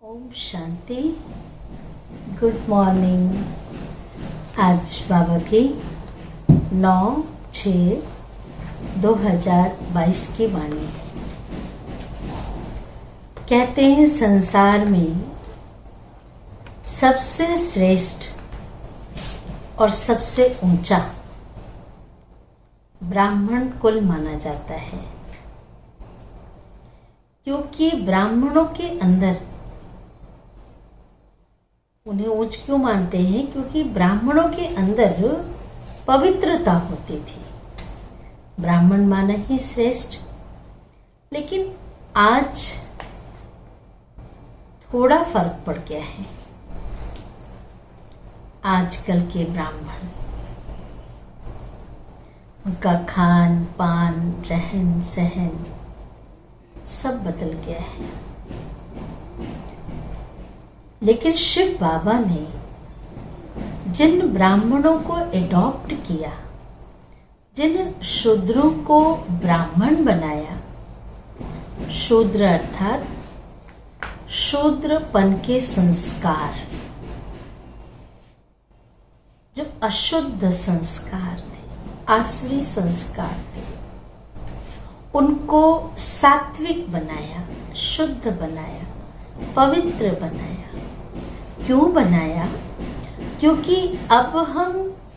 Om Shanti. Good morning. आज बाबा की 9/6/2022 की वाणी है। कहते हैं संसार में सबसे श्रेष्ठ और सबसे ऊंचा ब्राह्मण कुल माना जाता है, क्योंकि ब्राह्मणों के अंदर उन्हें ऊंच क्यों मानते हैं? क्योंकि ब्राह्मणों के अंदर पवित्रता होती थी। ब्राह्मण माना ही श्रेष्ठ। लेकिन आज थोड़ा फर्क पड़ गया है। आजकल के ब्राह्मण, उनका खान पान, रहन सहन सब बदल गया है। लेकिन शिव बाबा ने जिन ब्राह्मणों को एडॉप्ट किया, जिन शूद्रों को ब्राह्मण बनाया, शूद्र अर्थात शूद्रपन के संस्कार, जो अशुद्ध संस्कार थे, आसुरी संस्कार थे, उनको सात्विक बनाया, शुद्ध बनाया, पवित्र बनाया। क्यों बनाया? क्योंकि अब हम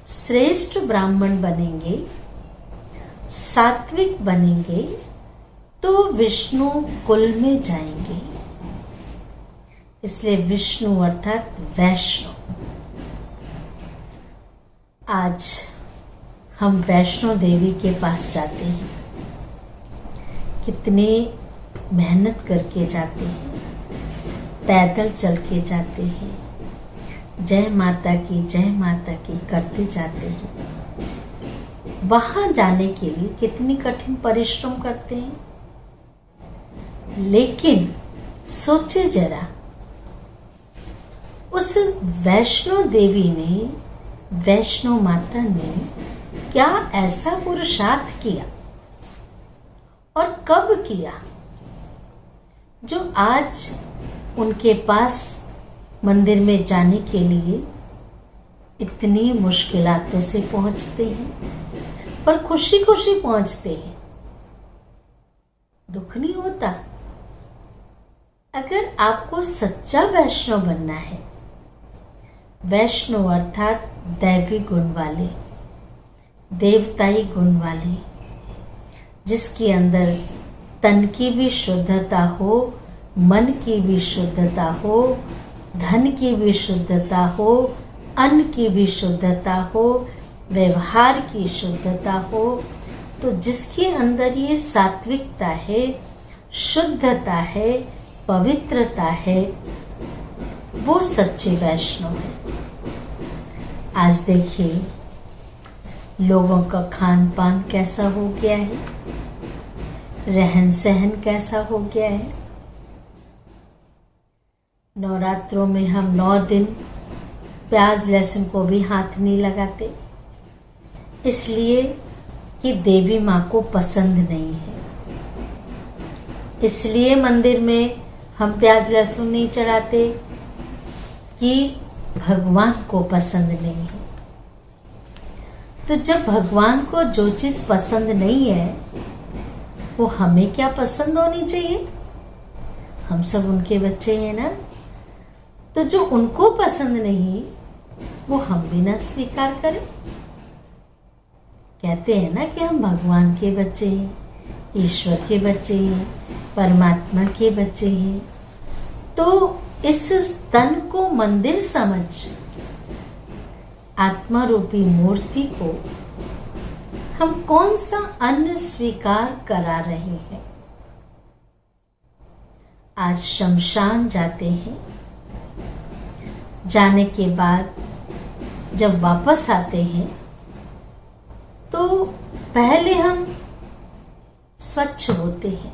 श्रेष्ठ ब्राह्मण बनेंगे, सात्विक बनेंगे तो विष्णु कुल में जाएंगे। इसलिए विष्णु अर्थात वैष्णव। आज हम वैष्णो देवी के पास जाते हैं। कितने मेहनत करके जाते हैं, पैदल चल के जाते हैं, जय माता की करते जाते हैं। वहां जाने के लिए कितनी कठिन परिश्रम करते हैं। लेकिन सोचे जरा, उस वैष्णो देवी ने, वैष्णो माता ने क्या ऐसा पुरुषार्थ किया और कब किया, जो आज उनके पास मंदिर में जाने के लिए इतनी मुश्किलातों से पहुंचते हैं, पर खुशी खुशी पहुंचते हैं। दुख नहीं होता। अगर आपको सच्चा वैष्णव बनना है, वैष्णव अर्थात दैवी गुण वाले, देवताई गुण वाले, जिसके अंदर तन की भी शुद्धता हो, मन की भी शुद्धता हो, धन की भी शुद्धता हो, अन्न की भी शुद्धता हो, व्यवहार की शुद्धता हो, तो जिसके अंदर ये सात्विकता है, शुद्धता है, पवित्रता है, वो सच्चे वैष्णव है। आज देखिए लोगों का खान पान कैसा हो गया है, रहन सहन कैसा हो गया है। नवरात्रों में हम 9 दिन प्याज लहसुन को भी हाथ नहीं लगाते, इसलिए कि देवी माँ को पसंद नहीं है। इसलिए मंदिर में हम प्याज लहसुन नहीं चढ़ाते कि भगवान को पसंद नहीं है। तो जब भगवान को जो चीज पसंद नहीं है, वो हमें क्या पसंद होनी चाहिए? हम सब उनके बच्चे हैं ना। तो जो उनको पसंद नहीं, वो हम भी ना स्वीकार करें। कहते हैं ना कि हम भगवान के बच्चे हैं, ईश्वर के बच्चे हैं, परमात्मा के बच्चे हैं। तो इस तन को मंदिर समझ, आत्मा रूपी मूर्ति को हम कौन सा अन्न स्वीकार करा रहे हैं? आज शमशान जाते हैं, जाने के बाद जब वापस आते हैं तो पहले हम स्वच्छ होते हैं,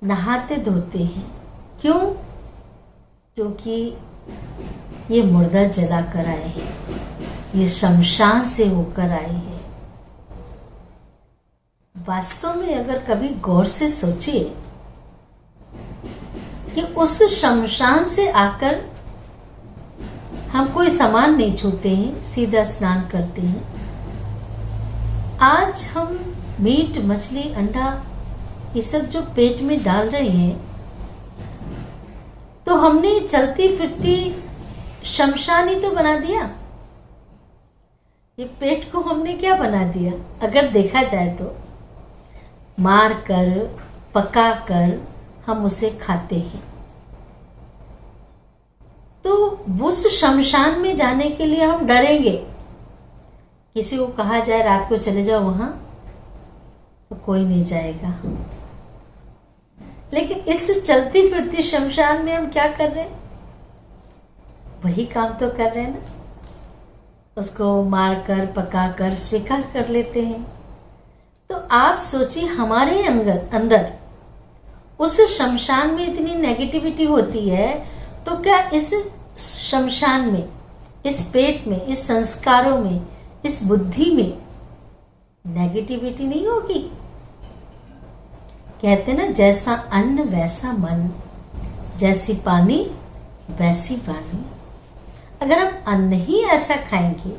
नहाते धोते हैं। क्यों? क्योंकि ये मुर्दा जला कर आए हैं, ये शमशान से होकर आए हैं। वास्तव में अगर कभी गौर से सोचिए कि उस शमशान से आकर हम कोई सामान नहीं छूते हैं, सीधा स्नान करते हैं। आज हम मीट, मछली, अंडा ये सब जो पेट में डाल रहे हैं, तो हमने चलती फिरती शमशान ही तो बना दिया। ये पेट को हमने क्या बना दिया? अगर देखा जाए तो मार कर, पका कर हम उसे खाते हैं। तो उस शमशान में जाने के लिए हम डरेंगे। किसी को कहा जाए रात को चले जाओ वहां, तो कोई नहीं जाएगा। लेकिन इस चलती फिरती शमशान में हम क्या कर रहे हैं? वही काम तो कर रहे हैं ना। उसको मार कर, पका कर स्वीकार कर लेते हैं। तो आप सोचिए, हमारे अंदर उस शमशान में इतनी नेगेटिविटी होती है, तो क्या इस शमशान में, इस पेट में, इस संस्कारों में, इस बुद्धि में नेगेटिविटी नहीं होगी? कहते ना, जैसा अन्न वैसा मन, जैसी पानी वैसी वाणी। अगर हम अन्न ही ऐसा खाएंगे,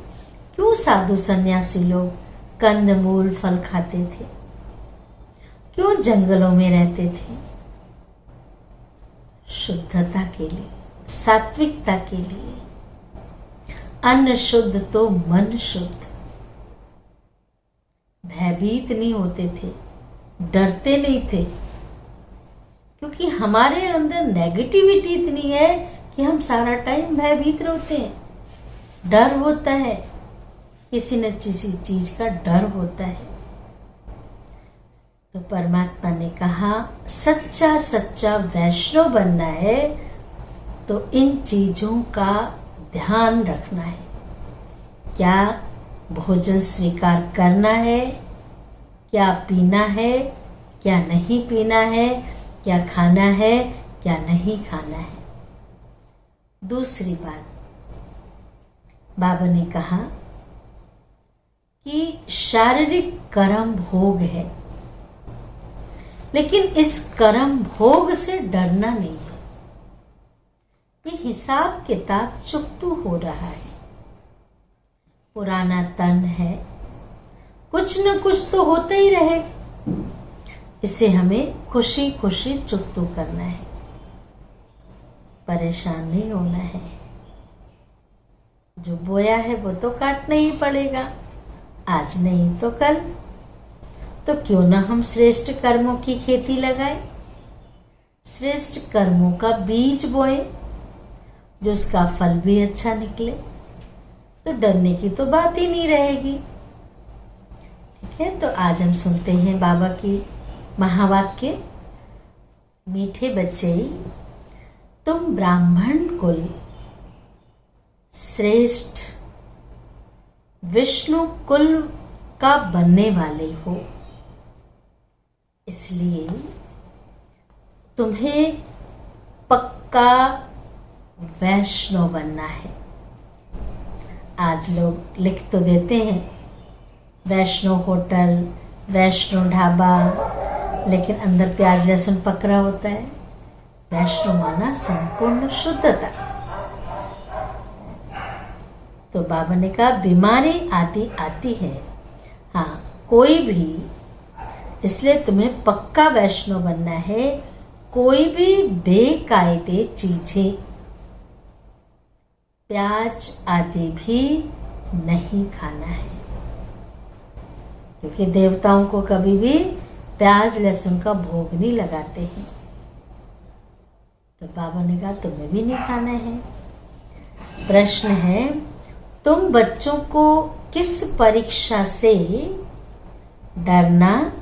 क्यों साधु सन्यासी लोग कंद मूल फल खाते थे? क्यों जंगलों में रहते थे? शुद्धता के लिए, सात्विकता के लिए। अन्न शुद्ध तो मन शुद्ध। भयभीत नहीं होते थे, डरते नहीं थे, क्योंकि हमारे अंदर नेगेटिविटी इतनी है कि हम सारा टाइम भयभीत रहते हैं। डर होता है, किसी न किसी चीज का डर होता है। तो परमात्मा ने कहा, सच्चा सच्चा वैष्णव बनना है तो इन चीजों का ध्यान रखना है। क्या भोजन स्वीकार करना है, क्या पीना है, क्या नहीं पीना है, क्या खाना है, क्या नहीं खाना है। दूसरी बात, बाबा ने कहा कि शारीरिक कर्म भोग है, लेकिन इस कर्म भोग से डरना नहीं है। ये हिसाब किताब चुकतू हो रहा है। पुराना तन है, कुछ न कुछ तो होता ही रहेगा। इसे हमें खुशी खुशी चुकतू करना है, परेशान नहीं होना है। जो बोया है वो तो काटना ही पड़ेगा, आज नहीं तो कल। तो क्यों ना हम श्रेष्ठ कर्मों की खेती लगाएं, श्रेष्ठ कर्मों का बीज बोए, जो उसका फल भी अच्छा निकले। तो डरने की तो बात ही नहीं रहेगी। ठीक है, तो आज हम सुनते हैं बाबा की महावाक्य। मीठे बच्चे, तुम ब्राह्मण कुल श्रेष्ठ विष्णु कुल का बनने वाले हो, इसलिए तुम्हें पक्का वैष्णव बनना है। आज लोग लिख तो देते हैं वैष्णव होटल, वैष्णव ढाबा, लेकिन अंदर प्याज लहसुन पकड़ा होता है। वैष्णव माना संपूर्ण शुद्धता। तो बाबा ने कहा बीमारी आती है, हाँ कोई भी, इसलिए तुम्हें पक्का वैष्णव बनना है। कोई भी बेकायदे चीजें, प्याज आदि भी नहीं खाना है, क्योंकि देवताओं को कभी भी प्याज लहसुन का भोग नहीं लगाते हैं। तो बाबा ने कहा तुम्हें भी नहीं खाना है। प्रश्न है, तुम बच्चों को किस परीक्षा से डरना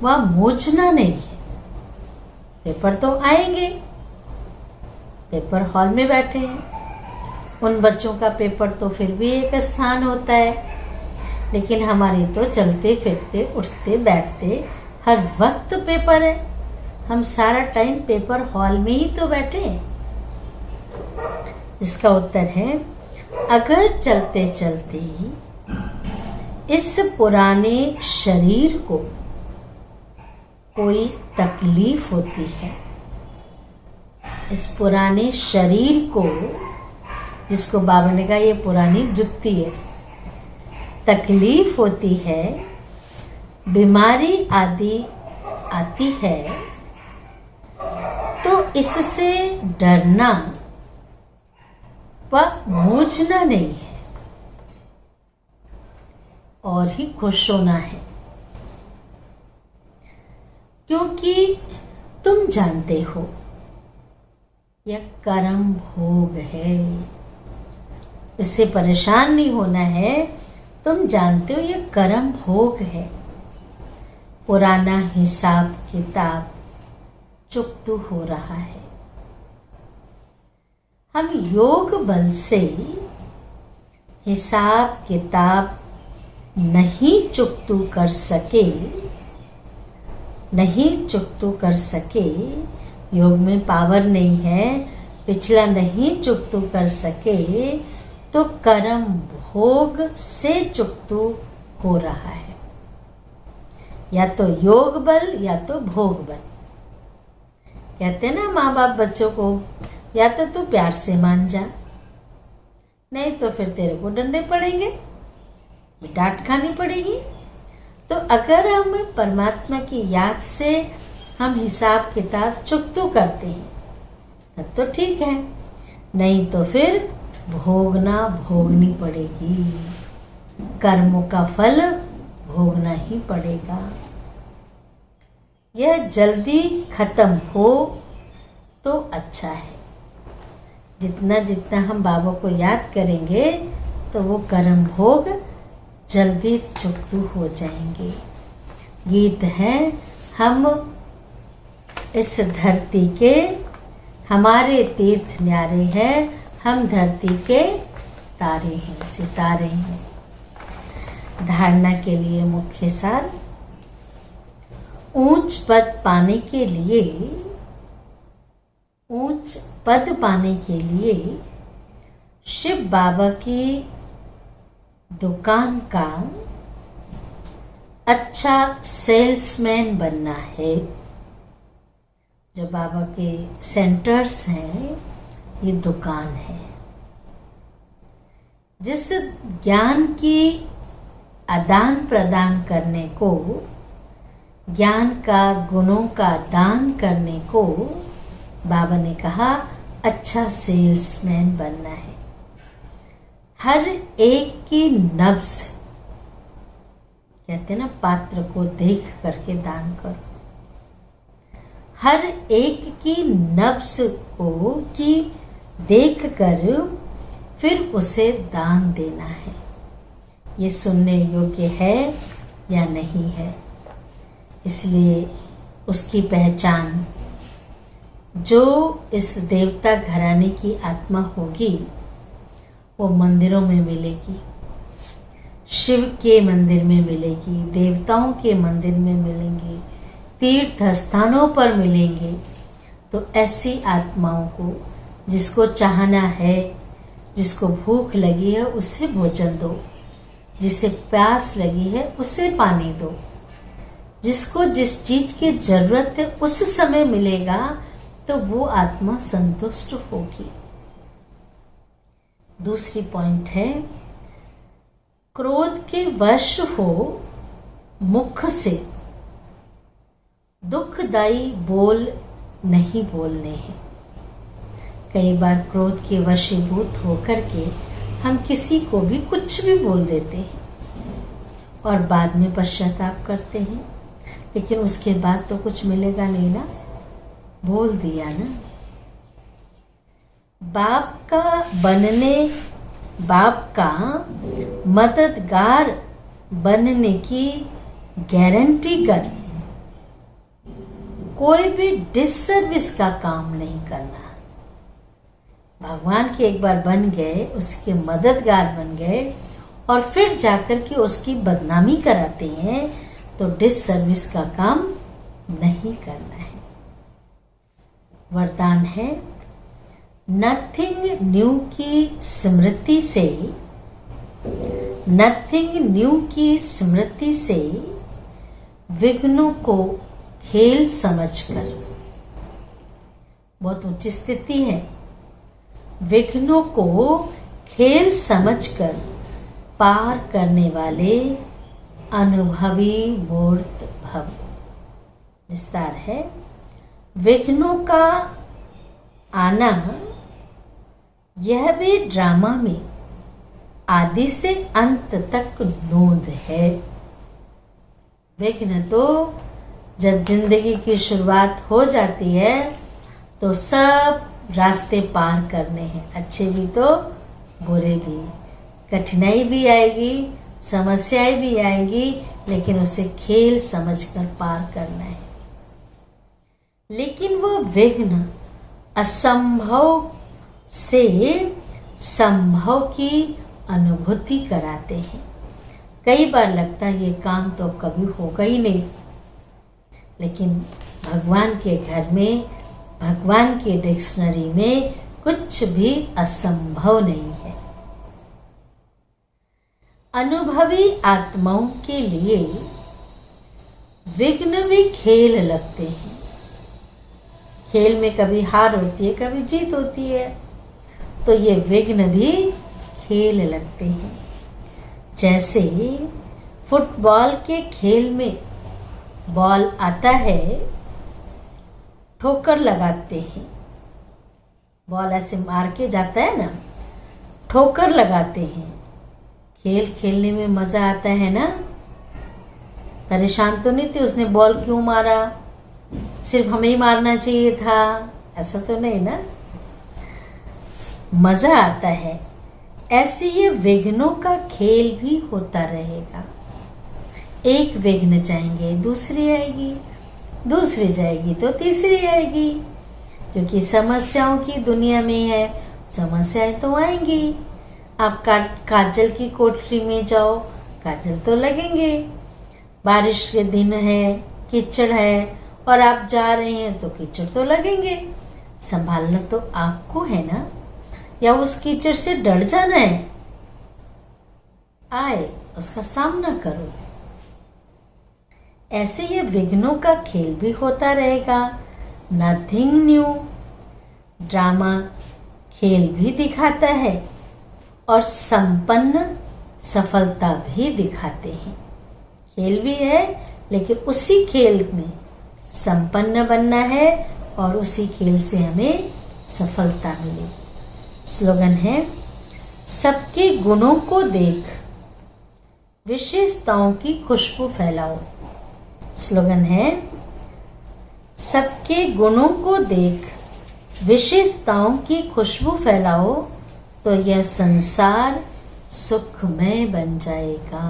व मूझना नहीं है? पेपर तो आएंगे, पेपर हॉल में बैठे हैं। उन बच्चों का पेपर तो फिर भी एक स्थान होता है, लेकिन हमारी तो चलते फिरते उठते बैठते हर वक्त पेपर है। हम सारा टाइम पेपर हॉल में ही तो बैठे हैं। इसका उत्तर है, अगर चलते चलते इस पुराने शरीर को कोई तकलीफ होती है इस पुराने शरीर को, जिसको बाबा ने कहा ये पुरानी जुत्ती है, तकलीफ होती है, बीमारी आदि आती है, तो इससे डरना व मूझना नहीं है और ही खुश होना है, क्योंकि तुम जानते हो यह कर्म भोग है। इससे परेशान नहीं होना है। तुम जानते हो यह कर्म भोग है। पुराना हिसाब किताब चुकतू हो रहा है। हम योग बल से हिसाब किताब नहीं चुकतू कर सके, योग में पावर नहीं है, पिछला नहीं चुकतू कर सके, तो कर्म भोग से चुकतू हो रहा है। या तो योग बल या तो भोग बल। कहते हैं ना माँ बाप बच्चों को, या तो तू प्यार से मान जा, नहीं तो फिर तेरे को डंडे पड़ेंगे, डांट खानी पड़ेगी। तो अगर हम परमात्मा की याद से हम हिसाब किताब चुकतू करते हैं तब तो ठीक है, नहीं तो फिर भोगनी पड़ेगी। कर्मों का फल भोगना ही पड़ेगा। यह जल्दी खत्म हो तो अच्छा है। जितना जितना हम बाबा को याद करेंगे तो वो कर्म भोग जल्दी चुकतू हो जाएंगे। गीत है, हम इस धरती के, हमारे तीर्थ न्यारे हैं, हम धरती के तारे हैं, सितारे हैं। धारणा के लिए मुख्य सार, ऊंच पद पाने के लिए शिव बाबा की दुकान का अच्छा सेल्समैन बनना है। जो बाबा के सेंटर्स हैं, ये दुकान है। जिस ज्ञान की आदान प्रदान करने को, ज्ञान का गुणों का दान करने को बाबा ने कहा अच्छा सेल्समैन बनना है। हर एक की नब्ज, कहते हैं ना, पात्र को देख करके दान करो। हर एक की नब्ज को की देख कर फिर उसे दान देना है। ये सुनने योग्य है या नहीं है, इसलिए उसकी पहचान जो इस देवता घराने की आत्मा होगी वो मंदिरों में मिलेगी, शिव के मंदिर में मिलेगी, देवताओं के मंदिर में मिलेंगे, तीर्थ स्थानों पर मिलेंगे। तो ऐसी आत्माओं को जिसको चाहना है, जिसको भूख लगी है उसे भोजन दो, जिसे प्यास लगी है उसे पानी दो, जिसको जिस चीज की जरूरत है उस समय मिलेगा तो वो आत्मा संतुष्ट होगी। दूसरी पॉइंट है, क्रोध के वश हो मुख से दुखदायी बोल नहीं बोलने हैं। कई बार क्रोध के वशीभूत होकर के हम किसी को भी कुछ भी बोल देते हैं और बाद में पश्चाताप करते हैं, लेकिन उसके बाद तो कुछ मिलेगा नहीं ना, बोल दिया ना। बाप का मददगार बनने की गारंटी कर कोई भी डिससर्विस का काम नहीं करना। भगवान के एक बार बन गए, उसके मददगार बन गए और फिर जाकर के उसकी बदनामी कराते हैं तो डिससर्विस का काम नहीं करना है। वरदान है, नथिंग न्यू की स्मृति से विघ्नों को खेल समझकर बहुत ऊंची स्थिति है। विघ्नों को खेल समझकर पार करने वाले अनुभवी मूर्त भव। विस्तार है। विघ्नों का आना यह भी ड्रामा में आदि से अंत तक नोंद है। विघ्न तो जब जिंदगी की शुरुआत हो जाती है तो सब रास्ते पार करने हैं, अच्छे भी तो बुरे भी। कठिनाई भी आएगी, समस्याएं भी आएंगी, लेकिन उसे खेल समझकर पार करना है। लेकिन वो विघ्न असंभव से संभव की अनुभूति कराते हैं। कई बार लगता है ये काम तो कभी होगा ही नहीं, लेकिन भगवान के घर में, भगवान की डिक्शनरी में कुछ भी असंभव नहीं है। अनुभवी आत्माओं के लिए विघ्न भी खेल लगते हैं। खेल में कभी हार होती है, कभी जीत होती है, तो ये विघ्न भी खेल लगते हैं। जैसे फुटबॉल के खेल में बॉल आता है, ठोकर लगाते हैं, बॉल ऐसे मार के जाता है ना, ठोकर लगाते हैं। खेल खेलने में मजा आता है ना। परेशान तो नहीं थे उसने बॉल क्यों मारा, सिर्फ हमें ही मारना चाहिए था, ऐसा तो नहीं ना, मजा आता है। ऐसे ये विघ्नों का खेल भी होता रहेगा। एक विघ्न जाएंगे दूसरी आएगी, दूसरी जाएगी तो तीसरी आएगी, क्योंकि समस्याओं की दुनिया में है, समस्याएं तो आएंगी। आप काजल की कोठरी में जाओ, काजल तो लगेंगे। बारिश के दिन है, कीचड़ है और आप जा रहे हैं तो कीचड़ तो लगेंगे। संभालना तो आपको है ना, या उस कीचड़ से डर जाना है? आए उसका सामना करो। ऐसे ये विघ्नों का खेल भी होता रहेगा। Nothing new. ड्रामा खेल भी दिखाता है और संपन्न सफलता भी दिखाते हैं। खेल भी है, लेकिन उसी खेल में संपन्न बनना है और उसी खेल से हमें सफलता मिलेगी। स्लोगन है, सबके गुणों को देख विशेषताओं की खुशबू फैलाओ। स्लोगन है, सबके गुणों को देख विशेषताओं की खुशबू फैलाओ तो यह संसार सुखमय बन जाएगा।